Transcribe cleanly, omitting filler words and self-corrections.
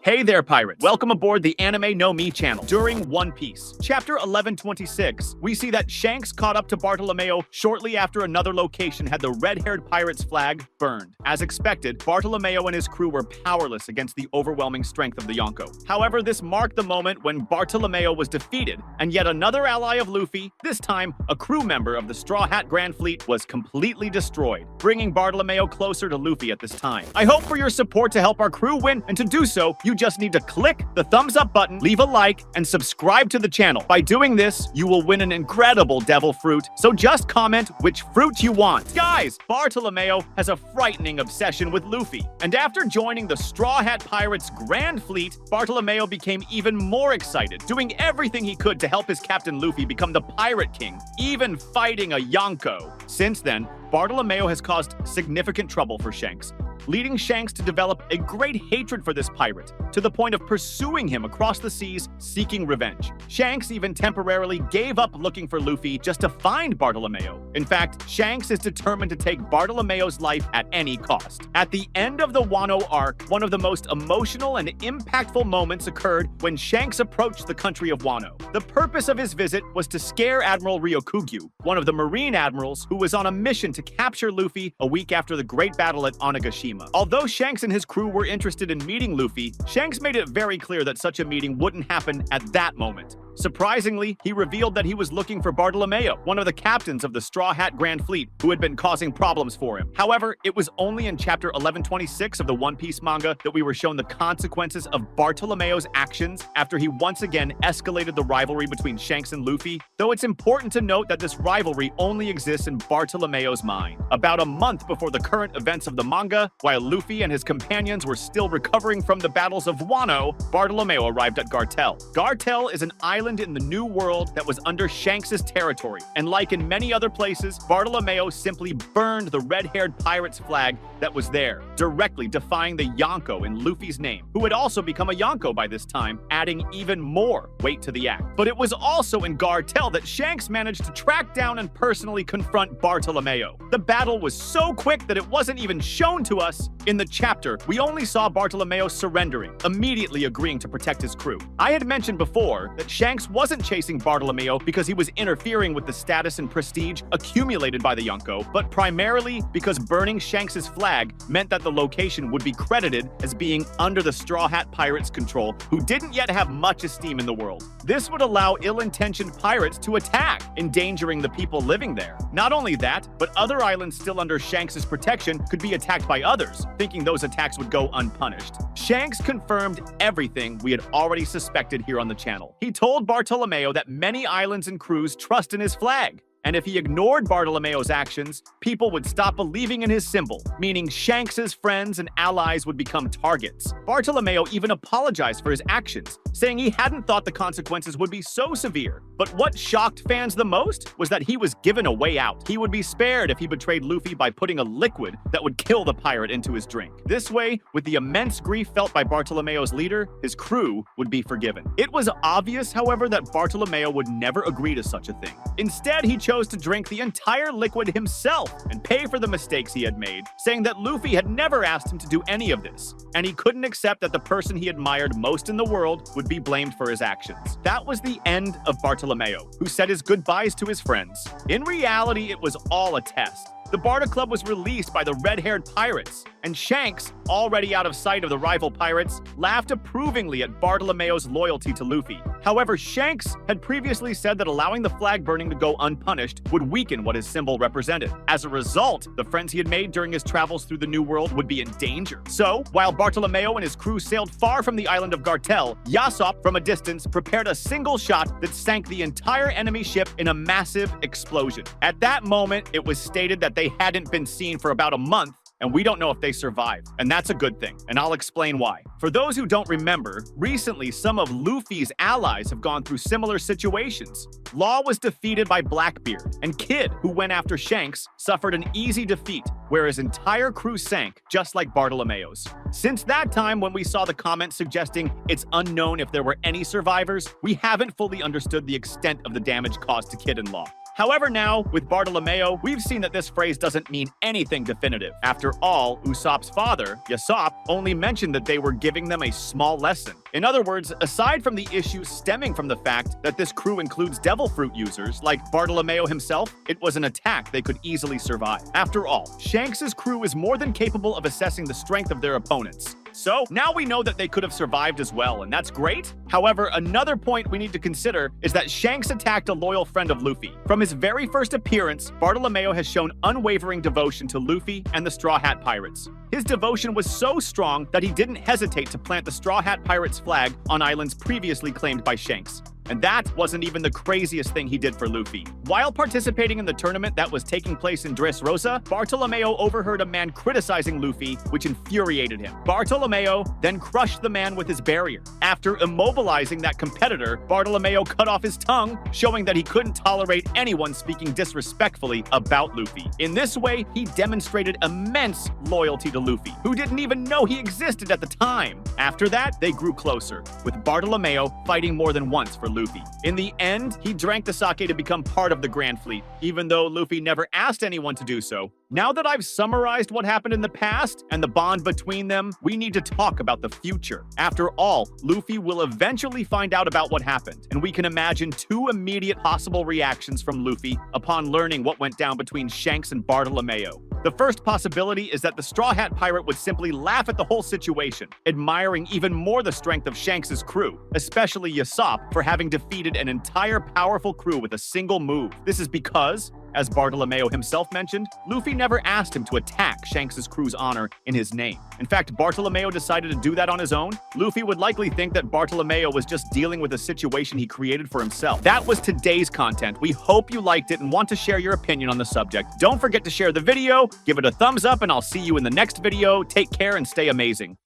Hey there, pirates! Welcome aboard the Anime No Me channel. During One Piece, Chapter 1126, we see that Shanks caught up to Bartolomeo shortly after another location had the red-haired pirate's flag burned. As expected, Bartolomeo and his crew were powerless against the overwhelming strength of the Yonko. However, this marked the moment when Bartolomeo was defeated, and yet another ally of Luffy, this time a crew member of the Straw Hat Grand Fleet, was completely destroyed, bringing Bartolomeo closer to Luffy at this time. I hope for your support to help our crew win, and to do so, you just need to click the thumbs up button, leave a like, and subscribe to the channel. By doing this, you will win an incredible devil fruit, so just comment which fruit you want. Guys, Bartolomeo has a frightening obsession with Luffy, and after joining the Straw Hat Pirates' Grand Fleet, Bartolomeo became even more excited, doing everything he could to help his captain Luffy become the Pirate King, even fighting a Yonko. Since then, Bartolomeo has caused significant trouble for Shanks, leading Shanks to develop a great hatred for this pirate, to the point of pursuing him across the seas, seeking revenge. Shanks even temporarily gave up looking for Luffy just to find Bartolomeo. In fact, Shanks is determined to take Bartolomeo's life at any cost. At the end of the Wano arc, one of the most emotional and impactful moments occurred when Shanks approached the country of Wano. The purpose of his visit was to scare Admiral Ryokugyu, one of the Marine admirals who was on a mission to capture Luffy a week after the Great Battle at Onigashima. Although Shanks and his crew were interested in meeting Luffy, Shanks made it very clear that such a meeting wouldn't happen at that moment. Surprisingly, he revealed that he was looking for Bartolomeo, one of the captains of the Straw Hat Grand Fleet, who had been causing problems for him. However, it was only in Chapter 1126 of the One Piece manga that we were shown the consequences of Bartolomeo's actions after he once again escalated the rivalry between Shanks and Luffy, though it's important to note that this rivalry only exists in Bartolomeo's mind. About a month before the current events of the manga, while Luffy and his companions were still recovering from the battles of Wano, Bartolomeo arrived at Garter. Garter is an island in the New World that was under Shanks' territory, and like in many other places, Bartolomeo simply burned the red-haired pirate's flag that was there, directly defying the Yonko in Luffy's name, who had also become a Yonko by this time, adding even more weight to the act. But it was also in Garter that Shanks managed to track down and personally confront Bartolomeo. The battle was so quick that it wasn't even shown to us in the chapter. We only saw Bartolomeo surrendering, immediately agreeing to protect his crew. I had mentioned before that Shanks wasn't chasing Bartolomeo because he was interfering with the status and prestige accumulated by the Yonko, but primarily because burning Shanks' flag meant that the location would be credited as being under the Straw Hat Pirates' control, who didn't yet have much esteem in the world. This would allow ill-intentioned pirates to attack, endangering the people living there. Not only that, but other islands still under Shanks' protection could be attacked by others, thinking those attacks would go unpunished. Shanks confirmed everything we had already suspected here on the channel. He told Bartolomeo that many islands and crews trust in his flag, and if he ignored Bartolomeo's actions, people would stop believing in his symbol, meaning Shanks' friends and allies would become targets. Bartolomeo even apologized for his actions, saying he hadn't thought the consequences would be so severe. But what shocked fans the most was that he was given a way out. He would be spared if he betrayed Luffy by putting a liquid that would kill the pirate into his drink. This way, with the immense grief felt by Bartolomeo's leader, his crew would be forgiven. It was obvious, however, that Bartolomeo would never agree to such a thing. Instead, he chose to drink the entire liquid himself and pay for the mistakes he had made, saying that Luffy had never asked him to do any of this, and he couldn't accept that the person he admired most in the world would be blamed for his actions. That was the end of Bartolomeo, who said his goodbyes to his friends. In reality, it was all a test. The Barter Club was released by the red-haired pirates, and Shanks, already out of sight of the rival pirates, laughed approvingly at Bartolomeo's loyalty to Luffy. However, Shanks had previously said that allowing the flag burning to go unpunished would weaken what his symbol represented. As a result, the friends he had made during his travels through the New World would be in danger. So, while Bartolomeo and his crew sailed far from the island of Garter, Yasopp, from a distance, prepared a single shot that sank the entire enemy ship in a massive explosion. At that moment, it was stated that they hadn't been seen for about a month, and we don't know if they survived. And that's a good thing, and I'll explain why. For those who don't remember, recently some of Luffy's allies have gone through similar situations. Law was defeated by Blackbeard, and Kid, who went after Shanks, suffered an easy defeat, where his entire crew sank, just like Bartolomeo's. Since that time when we saw the comments suggesting it's unknown if there were any survivors, we haven't fully understood the extent of the damage caused to Kid and Law. However, now, with Bartolomeo, we've seen that this phrase doesn't mean anything definitive. After all, Usopp's father, Usopp, only mentioned that they were giving them a small lesson. In other words, aside from the issues stemming from the fact that this crew includes devil fruit users, like Bartolomeo himself, it was an attack they could easily survive. After all, Shanks' crew is more than capable of assessing the strength of their opponents. So, now we know that they could have survived as well, and that's great. However, another point we need to consider is that Shanks attacked a loyal friend of Luffy. From his very first appearance, Bartolomeo has shown unwavering devotion to Luffy and the Straw Hat Pirates. His devotion was so strong that he didn't hesitate to plant the Straw Hat Pirates flag on islands previously claimed by Shanks. And that wasn't even the craziest thing he did for Luffy. While participating in the tournament that was taking place in Dressrosa, Bartolomeo overheard a man criticizing Luffy, which infuriated him. Bartolomeo then crushed the man with his barrier. After immobilizing that competitor, Bartolomeo cut off his tongue, showing that he couldn't tolerate anyone speaking disrespectfully about Luffy. In this way, he demonstrated immense loyalty to Luffy, who didn't even know he existed at the time. After that, they grew closer, with Bartolomeo fighting more than once for Luffy. In the end, he drank the sake to become part of the Grand Fleet, even though Luffy never asked anyone to do so. Now that I've summarized what happened in the past and the bond between them, we need to talk about the future. After all, Luffy will eventually find out about what happened, and we can imagine two immediate possible reactions from Luffy upon learning what went down between Shanks and Bartolomeo. The first possibility is that the Straw Hat Pirate would simply laugh at the whole situation, admiring even more the strength of Shanks' crew, especially Usopp, for having defeated an entire powerful crew with a single move. This is because, as Bartolomeo himself mentioned, Luffy never asked him to attack Shanks' crew's honor in his name. In fact, Bartolomeo decided to do that on his own. Luffy would likely think that Bartolomeo was just dealing with a situation he created for himself. That was today's content. We hope you liked it and want to share your opinion on the subject. Don't forget to share the video, give it a thumbs up, and I'll see you in the next video. Take care and stay amazing.